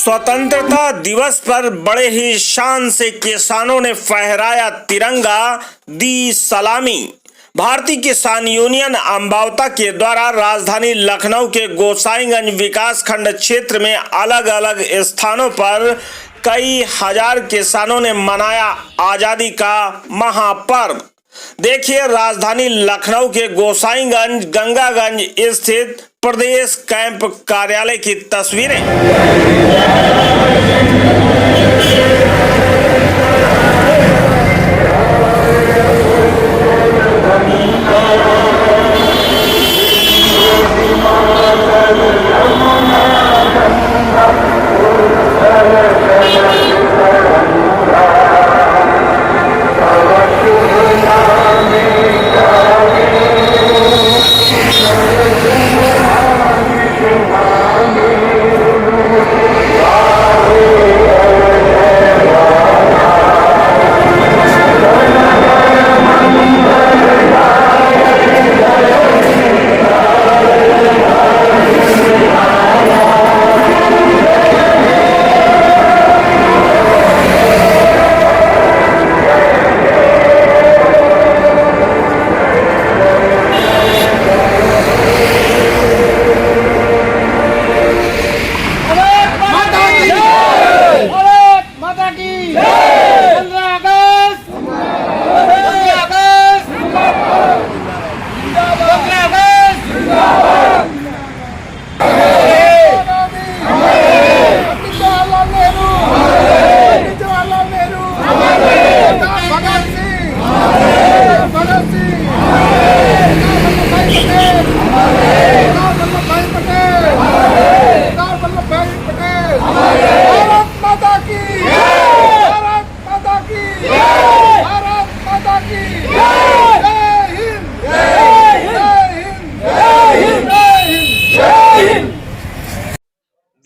स्वतंत्रता दिवस पर बड़े ही शान से किसानों ने फहराया तिरंगा, दी सलामी। भारतीय किसान यूनियन अम्बावता के द्वारा राजधानी लखनऊ के गोसाईगंज विकास खंड क्षेत्र में अलग अलग स्थानों पर कई हजार किसानों ने मनाया आजादी का महापर्व। देखिए राजधानी लखनऊ के गोसाईगंज गंगागंज स्थित प्रदेश कैंप कार्यालय की तस्वीरें।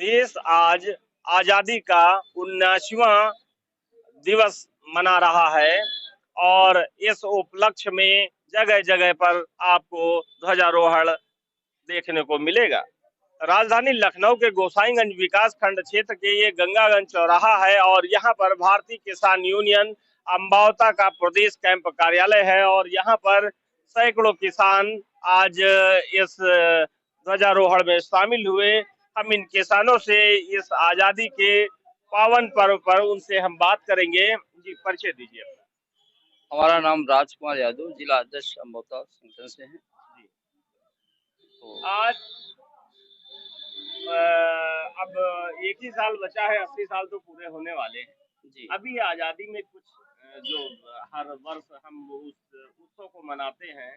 देश आज आजादी का 79वां दिवस मना रहा है और इस उपलक्ष्य में जगह जगह पर आपको ध्वजारोहण देखने को मिलेगा। राजधानी लखनऊ के गोसाईगंज विकास खंड क्षेत्र के ये गंगागंज चौराहा है और यहाँ पर भारतीय किसान यूनियन अम्बावता का प्रदेश कैंप कार्यालय है और यहाँ पर सैकड़ों किसान आज इस ध्वजारोहण में शामिल हुए। हम इन किसानों से इस आजादी के पावन पर्व पर उनसे हम बात करेंगे। जी परिचय दीजिए। हमारा नाम राजकुमार यादव, जिला अध्यक्ष अम्बावता संगठन से है। तो आज अब एक ही साल बचा है, 80 साल तो पूरे होने वाले हैं जी। अभी आजादी में कुछ जो हर वर्ष हम उस उत्सव को मनाते हैं,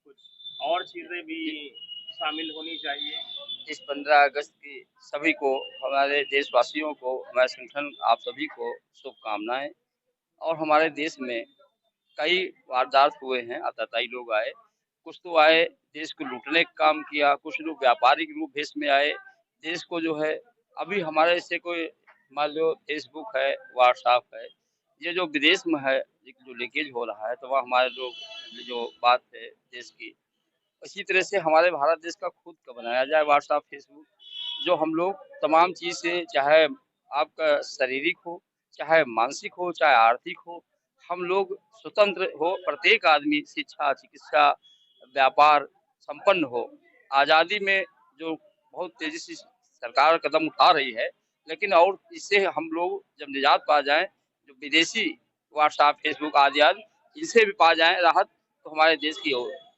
कुछ और चीजें भी शामिल होनी चाहिए। इस 15 अगस्त की सभी को, हमारे देशवासियों को, हमारे संगठन आप सभी को शुभकामनाएं। और हमारे देश में कई वारदात हुए हैं, आतताई लोग आए, कुछ तो आए देश को लूटने का काम किया, कुछ लोग व्यापारिक रूप भेष में आए देश को जो है। अभी हमारे से कोई मान लो फेसबुक है, व्हाट्सएप है, ये जो विदेश में है जो लीकेज हो रहा है, तो वह हमारे लोग जो बात है देश की, इसी तरह से हमारे भारत देश का खुद का बनाया जाए व्हाट्सएप फेसबुक, जो हम लोग तमाम चीज़ से, चाहे आपका शारीरिक हो, चाहे मानसिक हो, चाहे आर्थिक हो, हम लोग स्वतंत्र हो, प्रत्येक आदमी शिक्षा, चिकित्सा, व्यापार संपन्न हो। आज़ादी में जो बहुत तेजी से सरकार कदम उठा रही है, लेकिन और इससे हम लोग जब निजात पा जाएं, जो विदेशी व्हाट्सएप फेसबुक आदि आदि इनसे भी पा जाएं राहत, तो हमारे देश की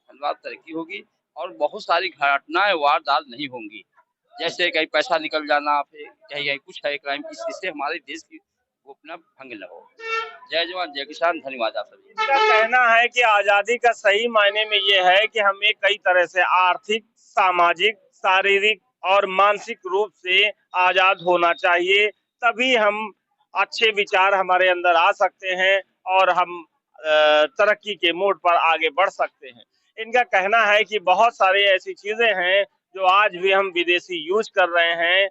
धन्यवाद तरक्की होगी और बहुत सारी घटनाएं वारदात नहीं होंगी, जैसे कहीं पैसा निकल जाना, फिर कहीं कुछ है क्राइम, इससे हमारे देश की गोपनीयता भंग न हो। जय जवान जय किसान, धन्यवाद आप सभी। इसका कहना है कि आजादी का सही मायने में ये है कि हमें कई तरह से आर्थिक, सामाजिक, शारीरिक और मानसिक रूप से आजाद होना चाहिए, तभी हम अच्छे विचार हमारे अंदर आ सकते हैं और हम तरक्की के मोड़ पर आगे बढ़ सकते हैं। इनका कहना है कि बहुत सारी ऐसी चीजें हैं जो आज भी हम विदेशी यूज कर रहे हैं।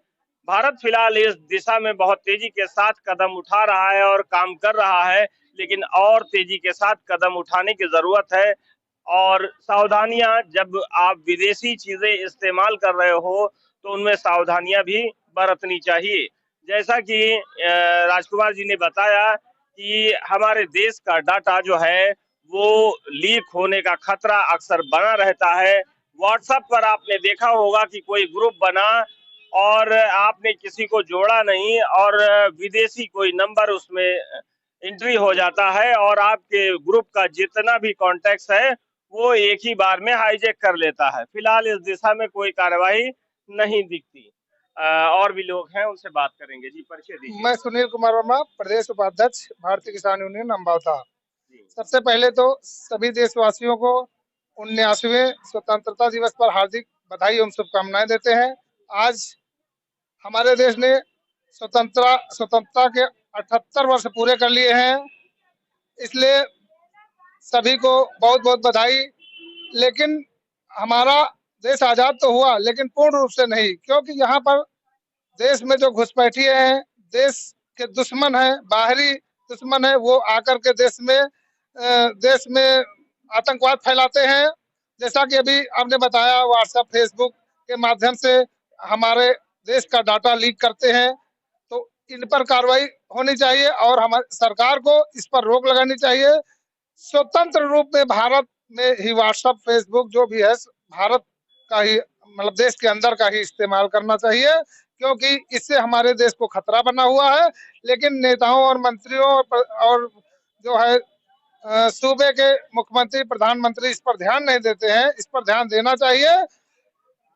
भारत फिलहाल इस दिशा में बहुत तेजी के साथ कदम उठा रहा है और काम कर रहा है, लेकिन और तेजी के साथ कदम उठाने की जरूरत है। और सावधानियां, जब आप विदेशी चीजें इस्तेमाल कर रहे हो तो उनमें सावधानियां भी बरतनी चाहिए। जैसा कि राजकुमार जी ने बताया कि हमारे देश का डाटा जो है वो लीक होने का खतरा अक्सर बना रहता है। व्हाट्सएप पर आपने देखा होगा कि कोई ग्रुप बना और आपने किसी को जोड़ा नहीं और विदेशी कोई नंबर उसमें एंट्री हो जाता है और आपके ग्रुप का जितना भी कॉन्टेक्ट है वो एक ही बार में हाईजैक कर लेता है। फिलहाल इस दिशा में कोई कार्रवाई नहीं दिखती। और भी लोग हैं, उनसे बात करेंगे। जी, परिचय दीजिए। मैं सुनील कुमार वर्मा, प्रदेश उपाध्यक्ष भारतीय किसान यूनियन अम्बावता। जी, सबसे पहले तो सभी देशवासियों को 79वें स्वतंत्रता दिवस पर हार्दिक बधाई एवं शुभकामनाएं देते हैं। आज हमारे देश ने स्वतंत्रता के 78 वर्ष पूरे कर लिए हैं, इसलिए सभी को बहुत बहुत बधाई। लेकिन हमारा देश आजाद तो हुआ, लेकिन पूर्ण रूप से नहीं, क्योंकि यहाँ पर देश में जो घुसपैठिए हैं, देश के दुश्मन हैं, बाहरी दुश्मन है, वो आकर के देश में आतंकवाद फैलाते हैं। जैसा कि अभी आपने बताया, व्हाट्सएप फेसबुक के माध्यम से हमारे देश का डाटा लीक करते हैं, तो इन पर कार्रवाई होनी चाहिए और हमारी सरकार को इस पर रोक लगानी चाहिए। स्वतंत्र रूप में भारत में ही व्हाट्सएप फेसबुक जो भी है भारत का ही, मतलब देश के अंदर का ही इस्तेमाल करना चाहिए, क्योंकि इससे हमारे देश को खतरा बना हुआ है। लेकिन नेताओं और मंत्रियों और जो है सूबे के मुख्यमंत्री प्रधानमंत्री इस पर ध्यान नहीं देते हैं। इस पर ध्यान देना चाहिए।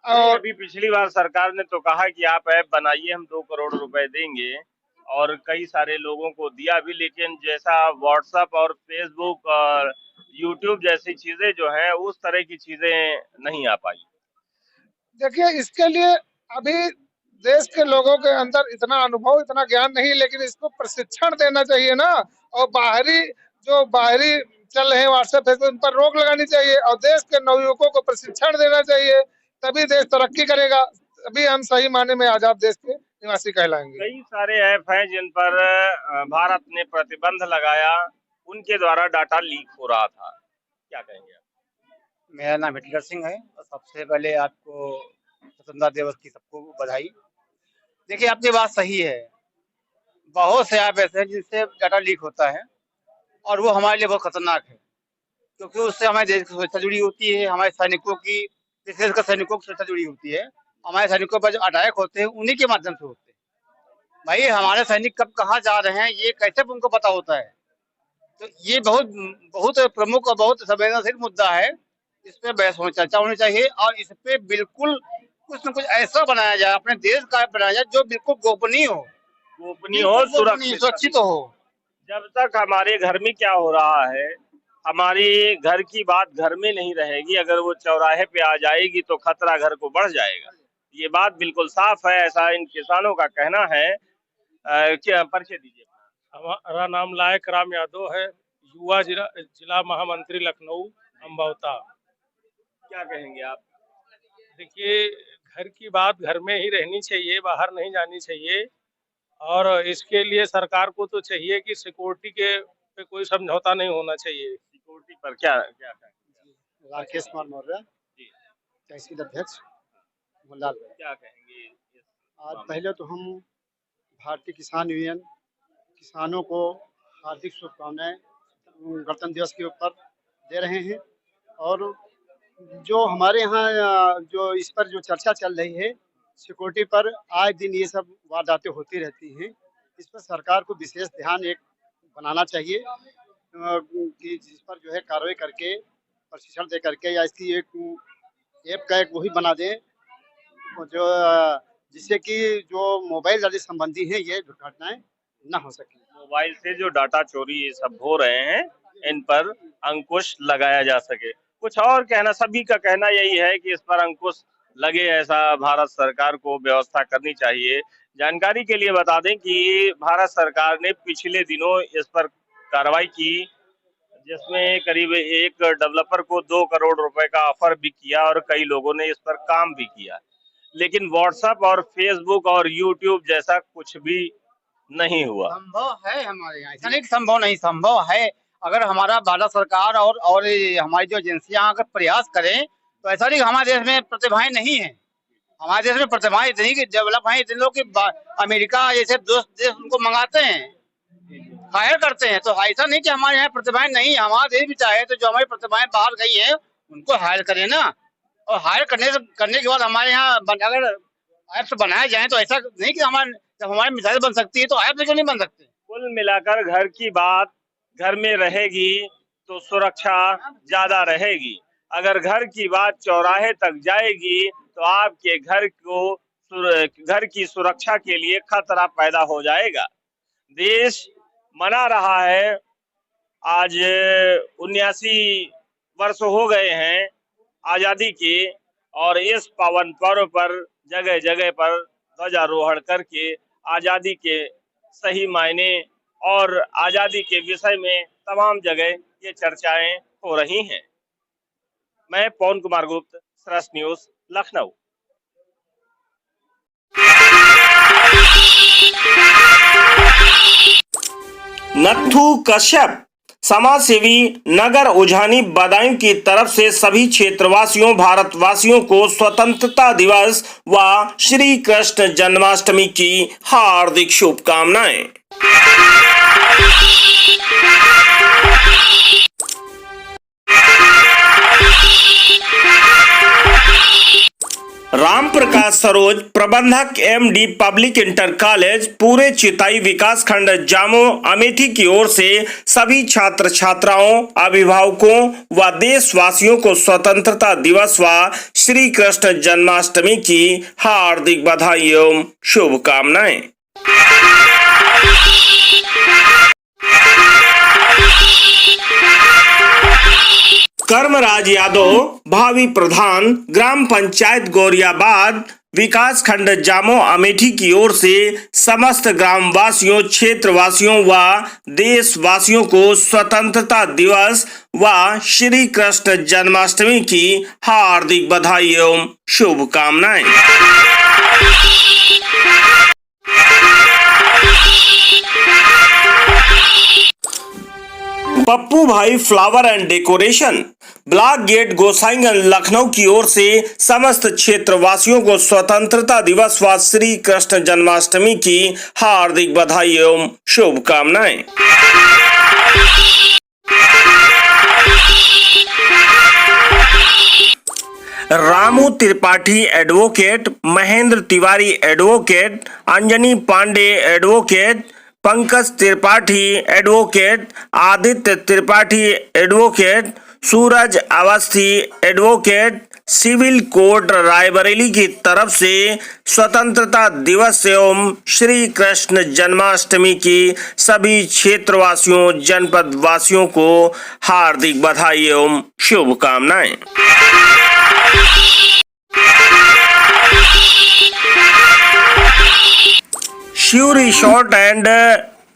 और अभी पिछली बार सरकार ने तो कहा कि आप ऐप बनाइए, हम 2 करोड़ रुपए देंगे और कई सारे लोगों को दिया भी, लेकिन जैसा व्हाट्सएप और फेसबुक और यूट्यूब जैसी चीजें जो है उस तरह की चीजें नहीं आ पाई। देखिए, इसके लिए अभी देश के लोगों के अंदर इतना अनुभव, इतना ज्ञान नहीं, लेकिन इसको प्रशिक्षण देना चाहिए ना। और बाहरी चल रहे हैं व्हाट्सएप फेसबुक, इन पर रोक लगानी चाहिए और देश के नवयुवकों को प्रशिक्षण देना चाहिए, तभी देश तरक्की करेगा, तभी हम सही मायने में आजाद देश के निवासी कहलाएंगे। कई सारे ऐप हैं जिन पर भारत ने प्रतिबंध लगाया, उनके द्वारा डाटा लीक हो रहा था, क्या कहेंगे आप? मेरा नाम हिटलर सिंह है और सबसे पहले आपको स्वतंत्रता दिवस की सबको बधाई। देखिए, आपकी बात सही है, बहुत से ऐप ऐसे हैं जिनसे डाटा लीक होता है और वो हमारे लिए बहुत खतरनाक है, क्योंकि उससे हमारे देश की सुरक्षा जुड़ी होती है, हमारे सैनिकों की, विशेषकर सैनिकों की सुरक्षा जुड़ी होती है। हमारे सैनिकों पर जो अटैक होते हैं उन्हीं के माध्यम से होते हैं। भाई, हमारे सैनिक कब कहाँ जा रहे हैं ये कैसे उनको पता होता है? तो ये बहुत बहुत प्रमुख और बहुत संवेदनशील मुद्दा है। इस पे बहस चर्चा होनी चाहिए और इस पे बिल्कुल कुछ न कुछ ऐसा बनाया जाए, अपने देश का बनाया जाए जो बिल्कुल गोपनीय हो, सुरक्षित हो। जब तक हमारे घर में क्या हो रहा है, हमारी घर की बात घर में नहीं रहेगी, अगर वो चौराहे पे आ जाएगी तो खतरा घर को बढ़ जाएगा। ये बात बिल्कुल साफ है, ऐसा इन किसानों का कहना है। क्या परिचय दीजिए? हमारा नाम लायक राम यादव है, युवा जिला महामंत्री लखनऊ अम्बावता। क्या कहेंगे आप? देखिए, घर की बात घर में ही रहनी चाहिए, बाहर नहीं जानी चाहिए और इसके लिए सरकार को तो चाहिए कि सिक्योरिटी के पे कोई समझौता नहीं होना चाहिए। सिक्योरिटी पर क्या क्या कहेंगे? राकेश कुमार मौर्य, जी, तहसील अध्यक्ष मुल्लाल। क्या कहेंगे इस आज मामले पहले तो हम भारतीय किसान यूनियन किसानों को हार्दिक शुभकामनाएं गणतंत्र दिवस के ऊपर दे रहे हैं। और जो हमारे यहाँ जो इस पर जो चर्चा चल रही है सिक्योरिटी पर, आए दिन ये सब वारदातें होती रहती हैं। इस पर सरकार को विशेष ध्यान एक बनाना चाहिए कि जिस पर जो है कार्रवाई करके, प्रशिक्षण दे करके, या इसकी एक ऐप का एक वही बना दें जो जिससे कि जो मोबाइल आदि संबंधी है ये दुर्घटनाएं न हो सके। मोबाइल से जो डाटा चोरी ये सब हो रहे हैं, इन पर अंकुश लगाया जा सके। कुछ और कहना, सभी का कहना यही है कि इस पर अंकुश लगे, ऐसा भारत सरकार को व्यवस्था करनी चाहिए। जानकारी के लिए बता दें कि भारत सरकार ने पिछले दिनों इस पर कार्रवाई की, जिसमें करीब एक डेवलपर को 2 करोड़ रुपए का ऑफर भी किया और कई लोगों ने इस पर काम भी किया, लेकिन व्हाट्सएप और फेसबुक और यूट्यूब जैसा कुछ भी नहीं हुआ। संभव है हमारे यहाँ, ऐसा नहीं संभव नहीं, संभव है। अगर हमारा भारत सरकार और हमारी जो एजेंसियां अगर प्रयास करें तो ऐसा नहीं हमारे देश में प्रतिभाएं नहीं है। हमारे देश में प्रतिभाएं इतनी कि डेवलप हैं, इतने लोग कि अमेरिका जैसे देश उनको मंगाते हैं, हायर करते हैं। तो ऐसा नहीं कि हमारे यहाँ प्रतिभाएं नहीं, हमारा देश भी चाहे तो जो हमारी प्रतिभाएं बाहर गई हैं उनको हायर करें ना, और हायर करने के बाद हमारे यहाँ अगर ऐप्स बनाए जाए तो ऐसा नहीं कि जब हमारी मिसाइल बन सकती है तो ऐप क्यों नहीं बन सकते। कुल मिलाकर घर की बात घर में रहेगी तो सुरक्षा ज्यादा रहेगी। अगर घर की बात चौराहे तक जाएगी तो आपके घर की सुरक्षा के लिए खतरा पैदा हो जाएगा। देश मना रहा है, आज 79 वर्ष हो गए हैं आजादी के, और इस पावन पर्व पर जगह जगह पर ध्वजारोहण करके आजादी के सही मायने और आजादी के विषय में तमाम जगह ये चर्चाएं हो रही हैं। मैं पवन कुमार गुप्त, सरस न्यूज, लखनऊ। नत्थू कश्यप समाजसेवी नगर उजानी बदायूं की तरफ से सभी क्षेत्रवासियों भारतवासियों को स्वतंत्रता दिवस व श्री कृष्ण जन्माष्टमी की हार्दिक शुभकामनाएं। राम प्रकाश सरोज प्रबंधक एमडी पब्लिक इंटर कॉलेज पूरे चिताई विकास खंड जामो अमेठी की ओर से सभी छात्र छात्राओं, अभिभावकों व देशवासियों को स्वतंत्रता दिवस व श्री कृष्ण जन्माष्टमी की हार्दिक बधाई एवं शुभकामनाएं। कर्मराज यादव भावी प्रधान ग्राम पंचायत गौरियाबाद विकास खंड जामो अमेठी की ओर से समस्त ग्रामवासियों, क्षेत्रवासियों व देशवासियों को स्वतंत्रता दिवस व श्री कृष्ण जन्माष्टमी की हार्दिक बधाई एवं शुभकामनाएं। पप्पू भाई flower and decoration block gate Gosainganj Lucknow की ओर से समस्त क्षेत्रवासियों को स्वतंत्रता दिवस व श्री कृष्ण जन्माष्टमी की हार्दिक बधाई एवं शुभकामनाएं। Ramu Tripathi advocate, Mahendra Tiwari advocate, Anjani Pandey advocate, Pankaj Tripathi advocate, Aditya Tripathi advocate, Suraj Awasthi advocate, civil court Raebareli की तरफ से स्वतंत्रता दिवस एवं श्री कृष्ण जन्माष्टमी की सभी क्षेत्रवासियों, जनपद वासियों को हार्दिक बधाई एवं शुभकामनाएं। Shiv resort and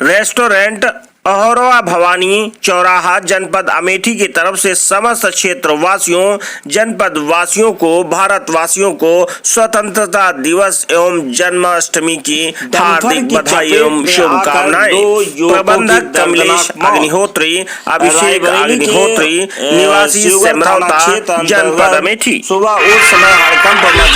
restaurant Ahroa Bhawani चौराहा जनपद अमेठी की तरफ से समस्त क्षेत्रवासियों, जनपद वासियों को, भारतवासियों को स्वतंत्रता दिवस एवं जन्माष्टमी की हार्दिक बधाई एवं शुभकामनाएं। प्रबंधक कमलेश अग्निहोत्री, अभिषेक अग्निहोत्री, निवासी सेमरौता, जनपद अमेठी। सुबह उस समय हड़कंप